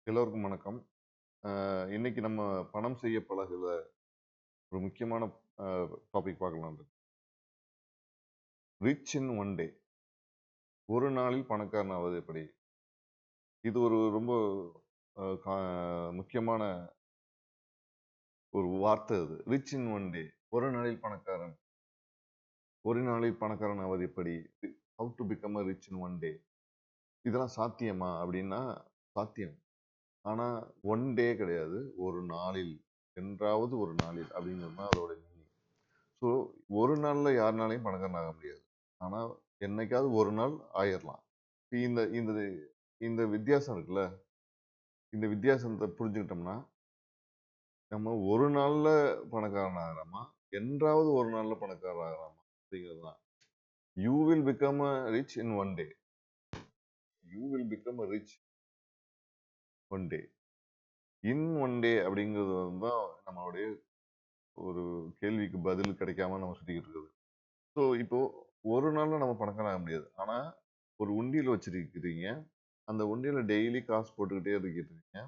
எல்லோருக்கும் வணக்கம். இன்னைக்கு நம்ம பணம் செய்ய பழகுல ஒரு முக்கியமான டாபிக் பார்க்கலாம். Rich in one day. ஒரு நாளில் பணக்காரன் ஆவது எப்படி? இது ஒரு ரொம்ப முக்கியமான ஒரு வார்த்தை. அது ரிச் இன் ஒன் டே. ஒரு நாளில் பணக்காரன். ஒரு நாளில் பணக்காரன் ஆவது எப்படி? How to become a rich in one day. இதெல்லாம் சாத்தியமா அப்படின்னா சாத்தியம். ஆனா ஒன் டே கிடையாது, ஒரு நாளில், என்றாவது ஒரு நாளில் அப்படிங்கிறது தான் அதோட மீனிங். ஸோ ஒரு நாள்ல யாருனாலையும் பணக்காரன் ஆக முடியாது. ஆனா என்னைக்காவது ஒரு நாள் ஆயிடலாம். இந்த இந்த இந்த வித்தியாசம் இருக்குல்ல, இந்த வித்தியாசத்தை புரிஞ்சுக்கிட்டோம்னா நம்ம ஒரு நாள்ல பணக்காரன் ஆகலாமா, என்றாவது ஒரு நாள்ல பணக்காரன் ஆகலாமா அப்படிங்கிறது தான். You will become a rich in one day. You will become a rich one day. In one day அப்படிங்கிறது தான் நம்மளுடைய ஒரு கேள்விக்கு பதில் கிடைக்காம நம்ம சுத்திக்கிட்டு இருக்குது. ஸோ இப்போ ஒரு நாள்ல நம்ம பணக்காரன் ஆக முடியாது. ஆனா ஒரு உண்டியல் வச்சிருக்கிறீங்க, அந்த உண்டியல டெய்லி காசு போட்டுக்கிட்டே இருக்கீங்க.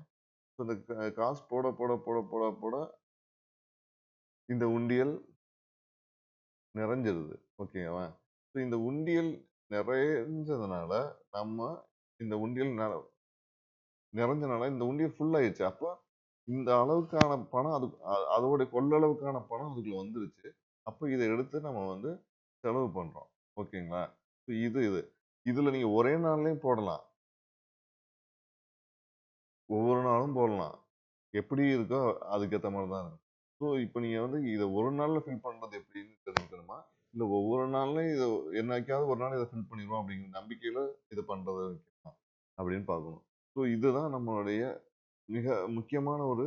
ஸோ இந்த காசு போட போட போட போட போட இந்த உண்டியல் நிறைஞ்சிருது. ஓகேவா? ஸோ இந்த உண்டியல் நிறைஞ்சதுனால நம்ம இந்த உண்டியல் நிறைஞ்சனால இந்த உண்டியல் ஃபுல் ஆயிடுச்சு. அப்போ இந்த அளவுக்கான பணம் அதோட கொள்ளளவுக்கான பணம் அதுக்குள்ள வந்துருச்சு. அப்போ இதை எடுத்து நம்ம வந்து செலவு பண்றோம். ஓகேங்களா? இது இதுல நீங்க ஒரே நாள்லயும் போடலாம், ஒவ்வொரு நாளும் போடலாம். எப்படி இருக்கோ அதுக்கேற்ற மாதிரி தான் இருக்கும். ஸோ இப்போ நீங்க வந்து இதை ஒரு நாள்ல ஃபில் பண்றது எப்படின்னு தெரிஞ்சுக்கணுமா, இல்லை ஒவ்வொரு நாள்லயும் இதை என்னைக்காவது ஒரு நாள் இதை ஃபில் பண்ணிடுவோம் அப்படிங்கிற நம்பிக்கையில இது பண்றது அப்படின்னு பார்க்கணும். ஸோ இதுதான் நம்மளுடைய மிக முக்கியமான ஒரு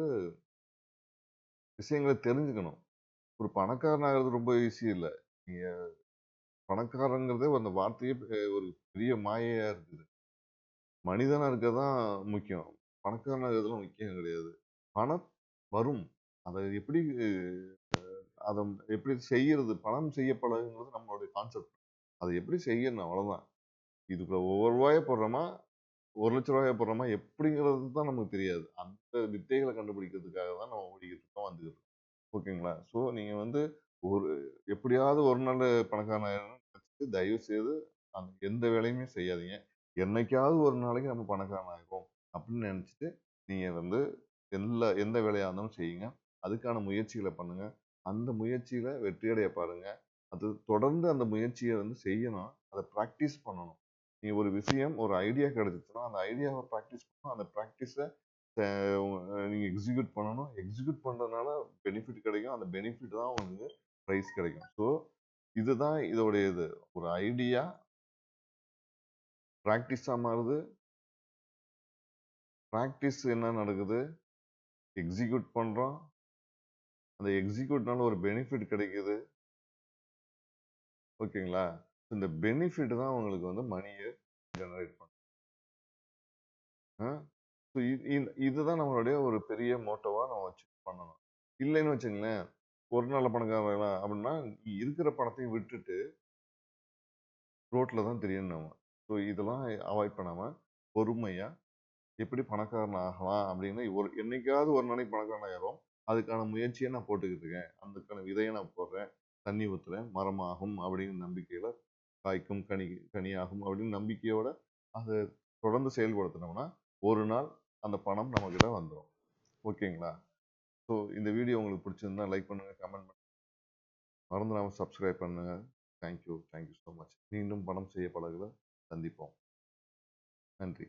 விஷயங்களை தெரிஞ்சுக்கணும். ஒரு பணக்காரன் ஆகிறது ரொம்ப ஈஸி இல்லை. நீங்க பணக்காரங்கிறதே அந்த வார்த்தையே ஒரு பெரிய மாயையா இருக்குது. மனிதனா இருக்கதான் முக்கியம். பணக்காரனா இருக்கிறதுலாம் முக்கியம் கிடையாது. பணம் வரும். அதை எப்படி அதை எப்படி செய்யறது, பணம் செய்ய பழகுங்கிறது நம்மளுடைய கான்செப்ட். அதை எப்படி செய்யணும் அவ்வளவுதான். இதுக்குள்ள ஒவ்வொரு ரூபாய போடுறோமா, 1,00,000 போடுறோமா எப்படிங்கிறது தான் நமக்கு தெரியாது. அந்த வித்தைகளை கண்டுபிடிக்கிறதுக்காக தான் நம்ம ஓடிக்கிட்டு இருக்கோம், வந்துகிட்டு இருக்கோம். ஓகேங்களா? ஸோ நீங்க வந்து ஒரு எப்படியாவது ஒரு நாள் பணக்காரன் ஆயிடணும்னு நினைச்சிட்டு தயவு செய்து எந்த வேலையுமே செய்யாதீங்க. என்னைக்காவது ஒரு நாளைக்கு நம்ம பணக்காரன் ஆயிடுவோம் அப்படின்னு நினைச்சிட்டு நீங்க வந்து எந்த வேலையா இருந்தாலும் செய்யுங்க. அதுக்கான முயற்சிகளை பண்ணுங்க. அந்த முயற்சியில வெற்றியடைய பாருங்க. அது தொடர்ந்து அந்த முயற்சியை வந்து செய்யணும். அதை பிராக்டிஸ் பண்ணணும். நீங்க ஒரு விஷயம், ஒரு ஐடியா கிடைச்சிச்சுன்னா அந்த ஐடியாவை பிராக்டிஸ் பண்ணணும். அந்த ப்ராக்டிஸை நீங்க எக்ஸிக்யூட் பண்ணணும். எக்ஸிக்யூட் பண்றதுனால பெனிஃபிட் கிடைக்கும். அந்த பெனிஃபிட் தான் உங்களுக்கு ப்ரைஸ் கிடைக்கும். ஸோ இதுதான் இதோடைய இது. ஒரு ஐடியா ப்ராக்டிஸா மாறுது. ப்ராக்டிஸ் என்ன நடக்குது, எக்ஸிக்யூட் பண்றோம். அந்த எக்ஸிக்யூட்னால ஒரு பெனிஃபிட் கிடைக்குது. ஓகேங்களா? இந்த பெனிஃபிட் தான் உங்களுக்கு வந்து மணியை ஜெனரேட் பண்ணும். இதுதான் நம்மளுடைய ஒரு பெரிய மோட்டோவா நம்ம வச்சு பண்ணணும். இல்லைன்னு வச்சுங்களேன், ஒரு நாள் பணக்காரன் ஆகலாம் அப்படின்னா இருக்கிற பணத்தையும் விட்டுட்டு ரோட்ல தான் தெரியணும் நம்ம. ஸோ இதெல்லாம் அவாய்ட் பண்ணாம பொறுமையா எப்படி பணக்காரன் ஆகலாம் அப்படின்னு என்னைக்காவது ஒரு நாளைக்கு பணக்காரன் ஆயிரும். அதுக்கான முயற்சியை நான் போட்டுக்கிட்டு இருக்கேன். அதுக்கான விதையை நான் போடுறேன், தண்ணி ஊத்துறேன், மரமாகும் அப்படிங்கிற நம்பிக்கையில காய்க்கும், கனியாகும் அப்படின்னு நம்பிக்கையோட அதை தொடர்ந்து செயல்படுத்தினோம்னா ஒரு நாள் அந்த பணம் நம்ம கிட்ட வந்துடும். ஓகேங்களா? ஸோ இந்த வீடியோ உங்களுக்கு பிடிச்சிருந்தா லைக் பண்ணுங்க, கமெண்ட் பண்ணுங்க, மறந்துடாம சப்ஸ்கிரைப் பண்ணுங்க. Thank you so much. மீண்டும் பணம் செய்ய பழகுல சந்திப்போம். நன்றி.